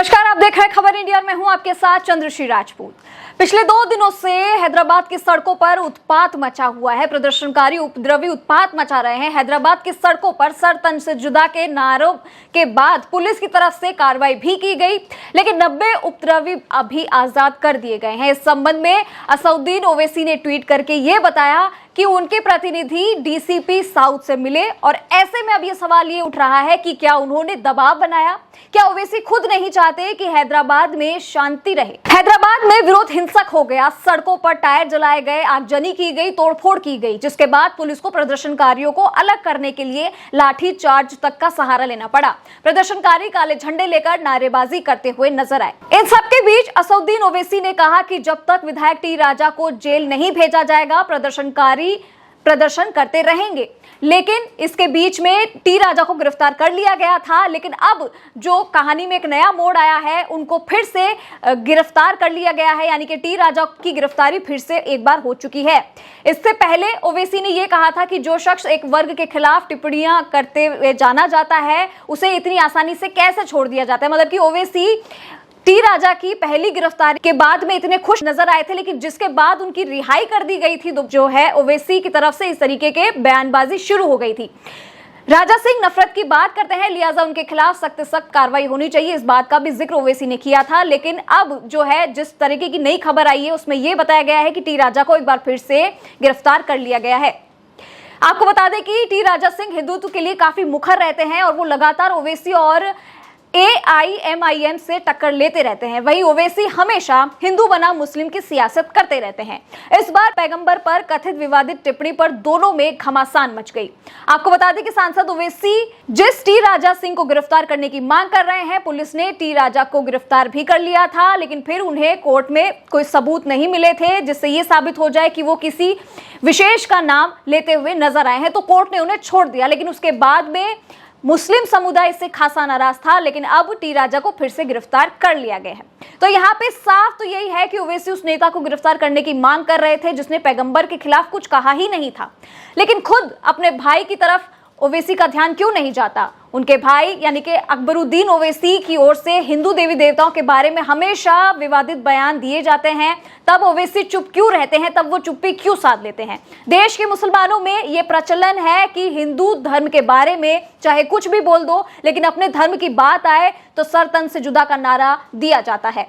नमस्कार, आप देख रहे हैं खबर इंडिया। मैं हूं आपके साथ चंद्रश्री राजपूत। पिछले 2 दिनों से हैदराबाद की सड़कों पर उत्पात मचा हुआ है। प्रदर्शनकारी उपद्रवी उत्पात मचा रहे हैं। हैदराबाद की सड़कों पर सर तन से जुदा के नारों के बाद पुलिस की तरफ से कार्रवाई भी की गई, लेकिन 90 उपद्रवी अभी आजाद कर दिए गए हैं। इस संबंध में असउद्दीन ओवैसी ने ट्वीट करके ये बताया कि उनके प्रतिनिधि डीसीपी साउथ से मिले और ऐसे में अब ये सवाल ये उठ रहा है कि क्या उन्होंने दबाव बनाया? क्या ओवैसी खुद नहीं चाहते कि हैदराबाद में शांति रहे? हैदराबाद में विरोध हिंसक हो गया। सड़कों पर टायर जलाए गए, आगजनी की गई, तोड़फोड़ की गई, जिसके बाद पुलिस को प्रदर्शनकारियों को अलग करने के लिए लाठी चार्ज तक का सहारा लेना पड़ा। प्रदर्शनकारी काले झंडे लेकर नारेबाजी करते हुए नजर आए। इन सबके बीच असउद्दीन ओवैसी ने कहा कि जब तक विधायक टी राजा को जेल नहीं भेजा जाएगा, प्रदर्शनकारी प्रदर्शन करते रहेंगे। लेकिन इसके बीच में टी राजा को गिरफ्तार कर लिया गया था, लेकिन अब जो कहानी में एक नया मोड़ आया है, उनको फिर से गिरफ्तार कर लिया गया है। यानी कि टी राजा की गिरफ्तारी फिर से एक बार हो चुकी है। इससे पहले ओवैसी ने यह कहा था कि जो शख्स एक वर्ग के खिलाफ टिप्पणियां करते हुए जाना जाता है, उसे इतनी आसानी से कैसे छोड़ दिया जाता है। मतलब कि ओवैसी टी राजा की पहली गिरफ्तारी के बाद में इतने खुश नजर आए थे, लेकिन जिसके बाद उनकी रिहाई कर दी गई थी, जो है ओवैसी की तरफ से इस तरीके के बयानबाजी शुरू हो गई थी। राजा सिंह नफरत की बात करते हैं, लिहाजा उनके खिलाफ सख्त से सख्त कार्रवाई होनी चाहिए। इस बात का भी जिक्र ओवैसी ने किया था। लेकिन अब जो है जिस तरीके की नई खबर आई है, उसमें यह बताया गया है कि टी राजा को एक बार फिर से गिरफ्तार कर लिया गया है। आपको बता दें कि टी राजा सिंह हिंदुत्व के लिए काफी मुखर रहते हैं और वो लगातार ओवैसी और AIMIM से टक्कर लेते रहते हैं। वहीं ओवैसी हमेशा हिंदू बना मुस्लिम की सियासत करते रहते हैं। इस बार पैगंबर पर कथित विवादित टिप्पणी पर दोनों में घमासान मच गई। आपको बता दें कि सांसद ओवैसी जिस टी राजा सिंह को गिरफ्तार करने की मांग कर रहे हैं, पुलिस ने टी राजा को गिरफ्तार भी कर लिया था, लेकिन फिर उन्हें कोर्ट में कोई सबूत नहीं मिले थे जिससे यह साबित हो जाए कि वो किसी विशेष का नाम लेते हुए नजर आए हैं, तो कोर्ट ने उन्हें छोड़ दिया। लेकिन उसके बाद में मुस्लिम समुदाय इससे खासा नाराज था, लेकिन अब टी राजा को फिर से गिरफ्तार कर लिया गया है। तो यहाँ पे साफ तो यही है कि ओवैसी उस नेता को गिरफ्तार करने की मांग कर रहे थे जिसने पैगंबर के खिलाफ कुछ कहा ही नहीं था। लेकिन खुद अपने भाई की तरफ ओवैसी का ध्यान क्यों नहीं जाता? उनके भाई यानी कि अकबरुद्दीन ओवैसी की ओर से हिंदू देवी देवताओं के बारे में हमेशा विवादित बयान दिए जाते हैं, तब ओवैसी चुप क्यों रहते हैं? तब वो चुप्पी क्यों साध लेते हैं? देश के मुसलमानों में ये प्रचलन है कि हिंदू धर्म के बारे में चाहे कुछ भी बोल दो, लेकिन अपने धर्म की बात आए तो सर तन से जुदा का नारा दिया जाता है।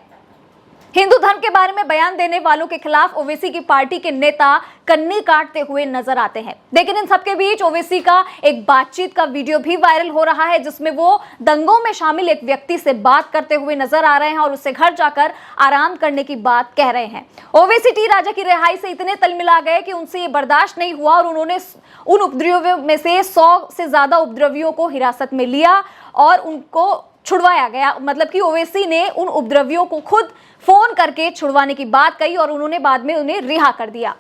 हिंदू धर्म के बारे में बयान देने वालों के खिलाफ ओवैसी की पार्टी के नेता कन्नी काटते हुए नजर आते हैं। लेकिन इन सबके बीच ओवैसी का एक बातचीत का वीडियो भी वायरल हो रहा है, जिसमें वो दंगों में शामिल एक व्यक्ति से बात करते हुए नजर आ रहे हैं और उससे घर जाकर आराम करने की बात कह रहे हैं। ओवैसी टी राजा की रिहाई से इतने तलमिला गए कि उनसे ये बर्दाश्त नहीं हुआ और उन्होंने उन उपद्रवियों में से 100 से ज्यादा उपद्रवियों को हिरासत में लिया और उनको छुड़वाया गया। मतलब कि ओवैसी ने उन उपद्रवियों को खुद फोन करके छुड़वाने की बात कही और उन्होंने बाद में उन्हें रिहा कर दिया।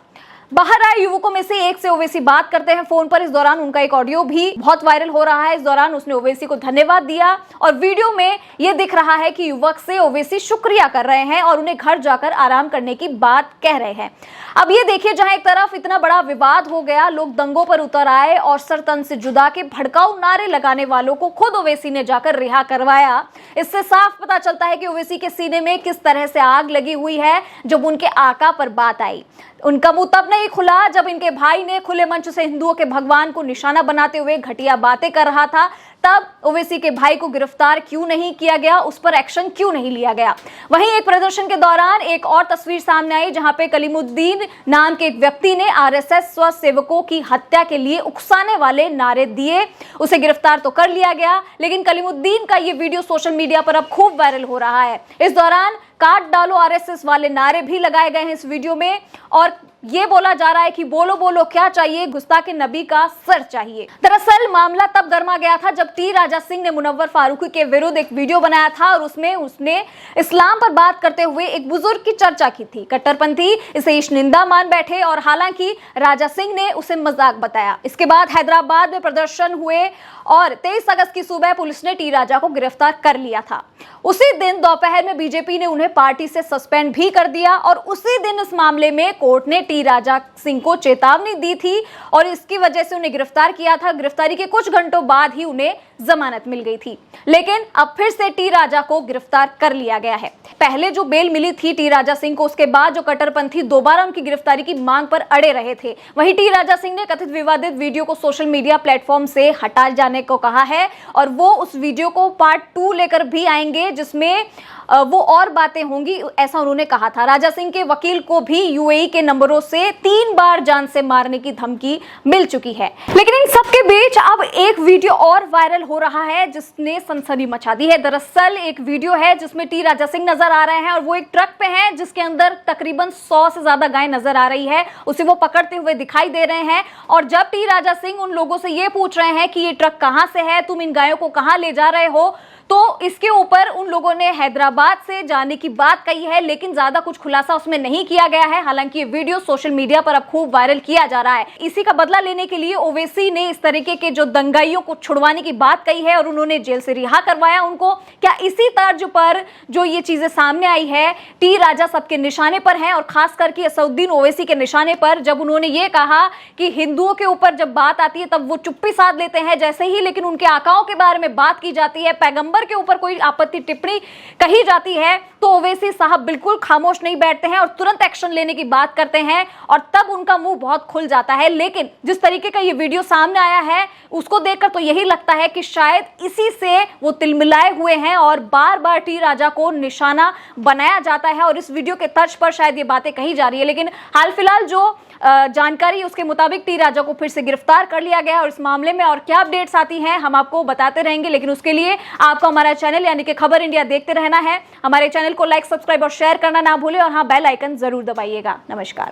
बाहर आए युवकों में से एक से ओवैसी बात करते हैं फोन पर। इस दौरान उनका एक ऑडियो भी बहुत वायरल हो रहा है। इस दौरान उसने ओवैसी को धन्यवाद दिया और वीडियो में यह दिख रहा है कि युवक से ओवैसी शुक्रिया कर रहे हैं और उन्हें घर जाकर आराम करने की बात कह रहे हैं। अब ये देखिए, जहां एक तरफ इतना बड़ा विवाद हो गया, लोग दंगों पर उतर आए और सर तन से जुदा के भड़काऊ नारे लगाने वालों को खुद ओवैसी ने जाकर रिहा करवाया। इससे साफ पता चलता है कि ओवैसी के सीने में किस तरह से आग लगी हुई है जब उनके आका पर बात आई। उनका मुंह तब नहीं खुला जब इनके भाई ने खुले मंच से हिंदुओं के भगवान को निशाना बनाते हुए घटिया बातें कर रहा था। तब ओवैसी के भाई को गिरफ्तार क्यों नहीं किया गया? उस पर एक्शन क्यों नहीं लिया गया? वहीं एक प्रदर्शन के दौरान एक और तस्वीर सामने आई, जहां पे कलीमुद्दीन नाम के एक व्यक्ति ने RSS स्वसेवकों की हत्या के लिए उकसाने वाले नारे दिए। उसे गिरफ्तार तो कर लिया गया, लेकिन कलीमुद्दीन का ये वीडियो सोशल मीडिया पर अब खूब वायरल हो रहा है। इस दौरान काट डालो RSS वाले नारे भी लगाए गए हैं इस वीडियो में और ये बोला जा रहा है कि बोलो बोलो क्या चाहिए, गुस्ताखे नबी का सर चाहिए। दरअसल मामला तब गर्मा गया था जब टी राजा सिंह ने मुनव्वर फारूकी के विरुद्ध एक वीडियो बनाया था और उसमें उसने इस्लाम पर बात करते हुए एक बुजुर्ग की चर्चा की थी। कट्टरपंथी इसे निंदा मान बैठे और हालांकि राजा सिंह ने उसे मजाक बताया। इसके बाद हैदराबाद में प्रदर्शन हुए और 23 अगस्त की सुबह पुलिस ने टी राजा को गिरफ्तार कर लिया था। उसी दिन दोपहर में बीजेपी ने उन्हें पार्टी से सस्पेंड भी कर दिया और उसी दिन इस मामले में कोर्ट ने टी राजा सिंह को चेतावनी दी थी और इसकी वजह से उन्हें गिरफ्तार किया था। गिरफ्तारी के कुछ घंटों बाद ही उन्हें जमानत मिल गई थी, लेकिन अब फिर से टी राजा को गिरफ्तार कर लिया गया है। पहले जो बेल मिली थी टी राजा सिंह को, उसके बाद जो कट्टरपंथी दोबारा उनकी गिरफ्तारी की मांग पर अड़े रहे थे। वहीं टी राजा सिंह ने कथित विवादित वीडियो को सोशल मीडिया प्लेटफॉर्म से हटा जाने को कहा है और वो उस वीडियो को पार्ट 2 लेकर भी आएंगे, जिसमें वो और बातें होंगी, ऐसा उन्होंने कहा था। राजा सिंह के वकील को भी यूएई के नंबरों से 3 बार जान से मारने की धमकी मिल चुकी है। लेकिन इन सबके बीच अब एक वीडियो और वायरल हो रहा है जिसने सनसनी मचा दी है। दरअसल एक वीडियो है जिसमें टी राजा सिंह नजर आ रहे हैं और वो एक ट्रक पे हैं जिसके अंदर तकरीबन 100 से ज्यादा गाय नजर आ रही है। उसे वो पकड़ते हुए दिखाई दे रहे हैं और जब टी राजा सिंह उन लोगों से ये पूछ रहे हैं कि ये ट्रक कहां से है, तुम इन गायों को कहां ले जा रहे हो, तो इसके ऊपर उन लोगों ने हैदराबाद से जाने की बात कही है, लेकिन ज्यादा कुछ खुलासा उसमें नहीं किया गया है। हालांकि ये वीडियो सोशल मीडिया पर अब खूब वायरल किया जा रहा है। इसी का बदला लेने के लिए ओवैसी ने इस तरीके के जो दंगाइयों को छुड़वाने की बात कही है और उन्होंने जेल से रिहा करवाया उनको। क्या इसी तर्ज पर जो ये चीजें सामने आई है, टी राजा सबके निशाने पर है और खास करके असदुद्दीन ओवैसी के निशाने पर, जब उन्होंने ये कहा कि हिंदुओं के ऊपर जब बात आती है तब वो चुप्पी साध लेते हैं जैसे ही, लेकिन उनके आकाओं के बारे में बात की जाती है, पैगंबर के ऊपर कोई आपत्ति टिप्पणी कही जाती है, तो ओवैसी साहब बिल्कुल खामोश नहीं बैठते हैं और तुरंत एक्शन लेने की बात करते हैं और तब उनका मुंह बहुत खुल जाता है। लेकिन जिस तरीके का ये वीडियो सामने आया है उसको देखकर तो यही लगता है कि शायद इसी से वो तिलमिलाए हुए हैं और बार बार टी राजा को निशाना बनाया जाता है और इस वीडियो के तर्ज पर शायद ये बातें कही जा रही है। लेकिन हाल फिलहाल जो जानकारी उसके मुताबिक टी राजा को फिर से गिरफ्तार कर लिया गया है और इस मामले में और क्या अपडेट्स आती हैं हम आपको बताते रहेंगे। लेकिन उसके लिए आपको हमारा चैनल यानी कि खबर इंडिया देखते रहना है। हमारे चैनल को लाइक, सब्सक्राइब और शेयर करना ना भूलें और हाँ, बेल आइकन जरूर दबाइएगा। नमस्कार।